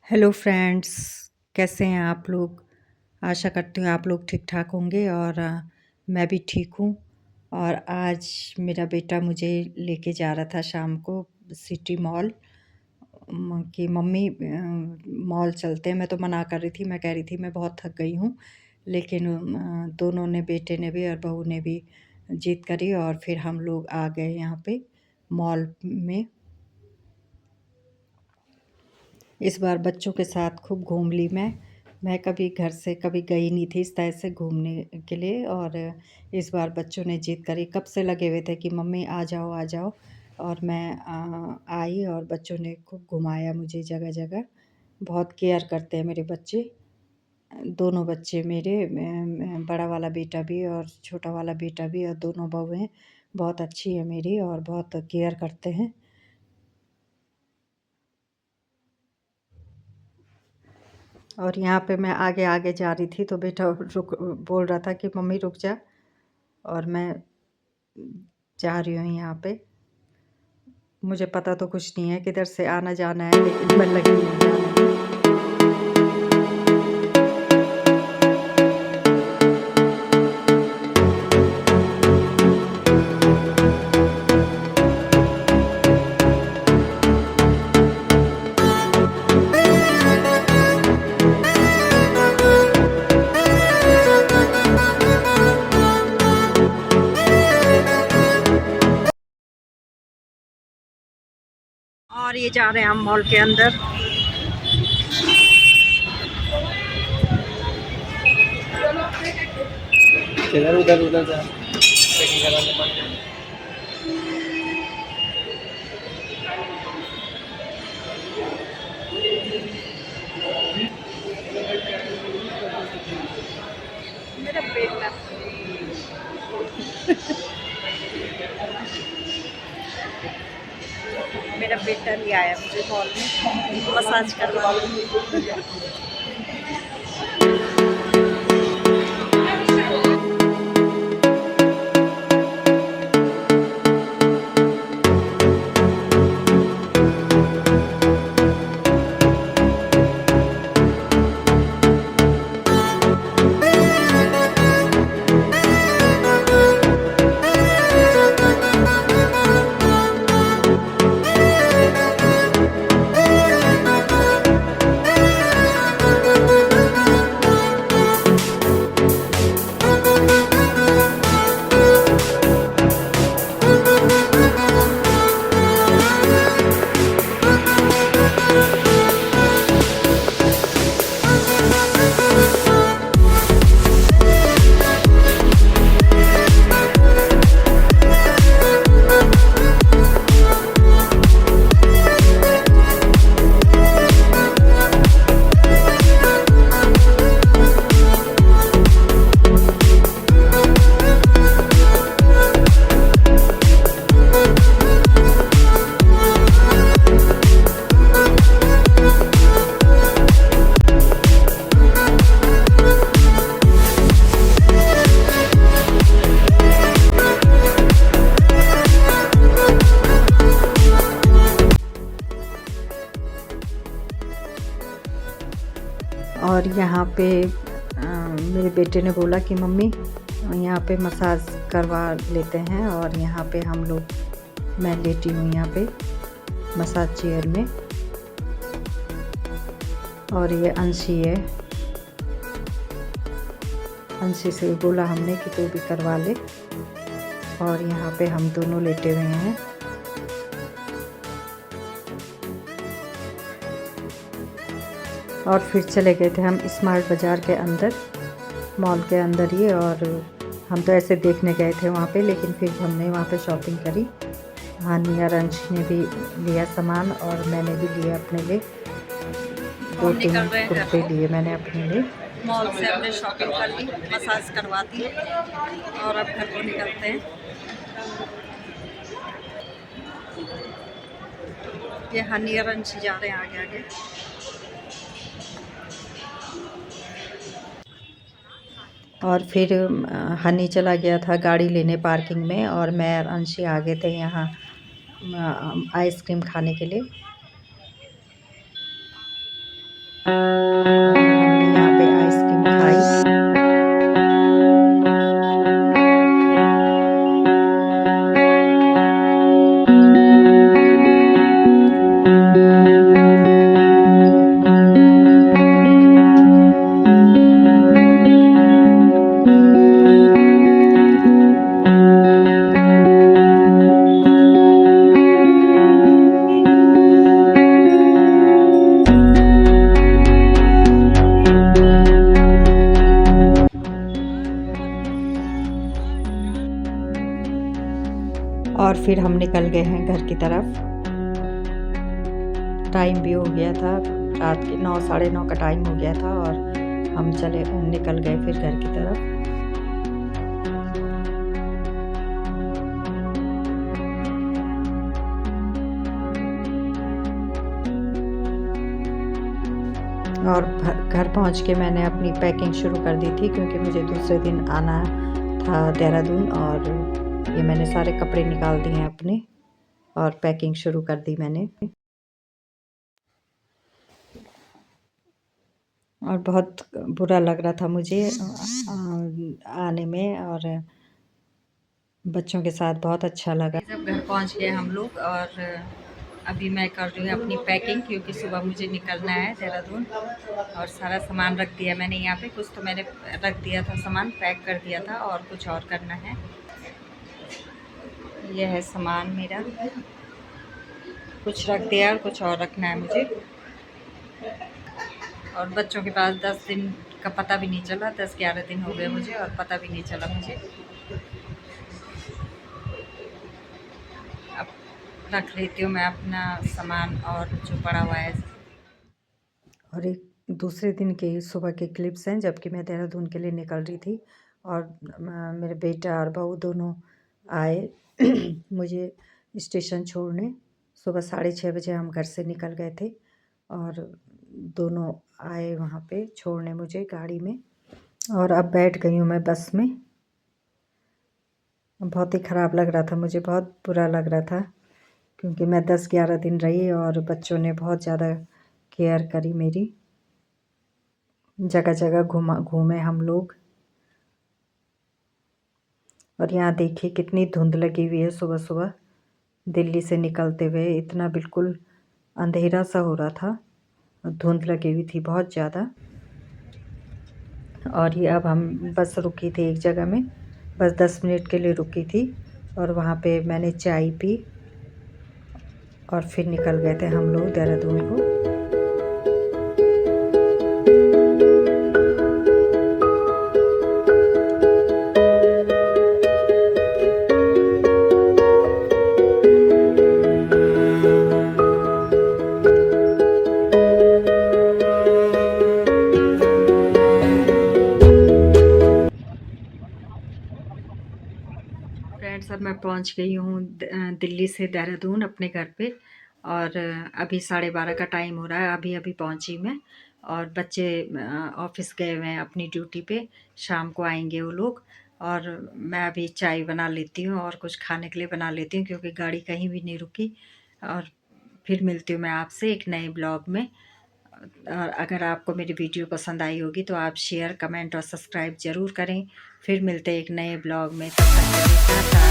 Hello friends, कैसे हैं आप लोग। आशा करती हूँ आप लोग ठीक ठाक होंगे और मैं भी ठीक हूँ। और आज मेरा बेटा मुझे लेके जा रहा था शाम को सिटी मॉल कि मम्मी मॉल चलते हैं। मैं तो मना कर रही थी, मैं कह रही थी मैं बहुत थक गई हूँ, लेकिन दोनों ने, बेटे ने भी और बहू ने भी जिद करी और फिर हम लोग आ गए यहाँ पे मॉल में। इस बार बच्चों के साथ खूब घूम ली मैं कभी घर से कभी गई नहीं थी इस तरह से घूमने के लिए। और इस बार बच्चों ने जिद करी, कब से लगे हुए थे कि मम्मी आ जाओ आ जाओ। और मैं आई और बच्चों ने खूब घुमाया मुझे जगह जगह। बहुत केयर करते हैं मेरे बच्चे, दोनों बच्चे मेरे, बड़ा वाला बेटा भी और छोटा वाला बेटा भी, और दोनों बहुएं बहुत अच्छी है मेरी और बहुत केयर करते हैं। और यहाँ पे मैं आगे आगे जा रही थी तो बेटा रुक बोल रहा था कि मम्मी रुक जा, और मैं जा रही हूँ यहाँ पे। मुझे पता तो कुछ नहीं है किधर से आना जाना है, लेकिन मैं लगी हूँ जाने में। और ये जा रहे हैं हम मॉल के अंदर। उधर उधर जा मेरा बेटा मेरा बेटा नहीं आया मुझे मॉल में मसाज करवा। और यहाँ पे मेरे बेटे ने बोला कि मम्मी यहाँ पे मसाज करवा लेते हैं, और यहाँ पे हम लोग, मैं लेटी हूँ यहाँ पे मसाज चेयर में। और ये अंशी है, अंशी से बोला हमने कि तू भी करवा ले, और यहाँ पे हम दोनों लेटे हुए हैं। और फिर चले गए थे हम स्मार्ट बाज़ार के अंदर, मॉल के अंदर ही। और हम तो ऐसे देखने गए थे वहाँ पे, लेकिन फिर हमने वहाँ पे शॉपिंग करी। हानि और अंशी ने भी लिया सामान, और मैंने भी लिया अपने लिए, 2-3 कुर्ते लिए मैंने अपने लिए। मॉल से हमने शॉपिंग कर ली, मसाज करवा दी, और अब घर को निकलते हैं। ये हानि और अंशी जा रहे हैं आगे आगे। और फिर हनी चला गया था गाड़ी लेने पार्किंग में, और मैं और अंशी आ गए थे यहाँ आइसक्रीम खाने के लिए। और हमने यहाँ पे आइसक्रीम खाई। और फिर हम निकल गए हैं घर की तरफ। टाइम भी हो गया था, रात के 9 साढ़े 9 का टाइम हो गया था और हम निकल गए फिर घर की तरफ। और घर पहुंच के मैंने अपनी पैकिंग शुरू कर दी थी, क्योंकि मुझे दूसरे दिन आना था देहरादून। और ये मैंने सारे कपड़े निकाल दिए हैं अपने और पैकिंग शुरू कर दी मैंने। और बहुत बुरा लग रहा था मुझे आने में, और बच्चों के साथ बहुत अच्छा लगा। जब घर पहुंच गए हम लोग, और अभी मैं कर रही हूँ अपनी पैकिंग, क्योंकि सुबह मुझे निकलना है देहरादून। और सारा सामान रख दिया मैंने यहाँ पे, कुछ तो मैंने रख दिया था सामान, पैक कर दिया था, और कुछ और करना है। यह है सामान मेरा, कुछ रख दिया और कुछ और रखना है मुझे। और बच्चों के पास 10 दिन का पता भी नहीं चला, 10-11 दिन हो गए मुझे और पता भी नहीं चला मुझे। अब रख लेती हूँ मैं अपना सामान और जो पड़ा हुआ है। और एक दूसरे दिन के सुबह के क्लिप्स हैं, जबकि मैं देहरादून के लिए निकल रही थी और मेरे बेटा और बहू दोनों आए मुझे स्टेशन छोड़ने। सुबह 6:30 बजे हम घर से निकल गए थे और दोनों आए वहाँ पे छोड़ने मुझे गाड़ी में। और अब बैठ गई हूँ मैं बस में। बहुत ही ख़राब लग रहा था मुझे, बहुत बुरा लग रहा था, क्योंकि मैं 10-11 दिन रही और बच्चों ने बहुत ज़्यादा केयर करी मेरी। जगह जगह घूमे हम लोग। और यहाँ देखिए कितनी धुंध लगी हुई है सुबह सुबह। दिल्ली से निकलते हुए इतना बिल्कुल अंधेरा सा हो रहा था, धुंध लगी हुई थी बहुत ज़्यादा। और ये अब हम बस रुकी थी एक जगह में, बस 10 मिनट के लिए रुकी थी, और वहाँ पे मैंने चाय पी और फिर निकल गए थे हम लोग देहरादून को। फ्रेंड्स, अब मैं पहुंच गई हूँ दिल्ली से देहरादून अपने घर पे। और अभी 12:30 का टाइम हो रहा है, अभी अभी पहुंची मैं। और बच्चे ऑफिस गए हुए हैं अपनी ड्यूटी पे, शाम को आएंगे वो लोग। और मैं अभी चाय बना लेती हूँ और कुछ खाने के लिए बना लेती हूँ, क्योंकि गाड़ी कहीं भी नहीं रुकी। और फिर मिलती हूँ मैं आपसे एक नए ब्लॉग में। और अगर आपको मेरी वीडियो पसंद आई होगी तो आप शेयर, कमेंट और सब्सक्राइब ज़रूर करें। फिर मिलते हैं एक नए ब्लॉग में, तब तक के लिए टाटा।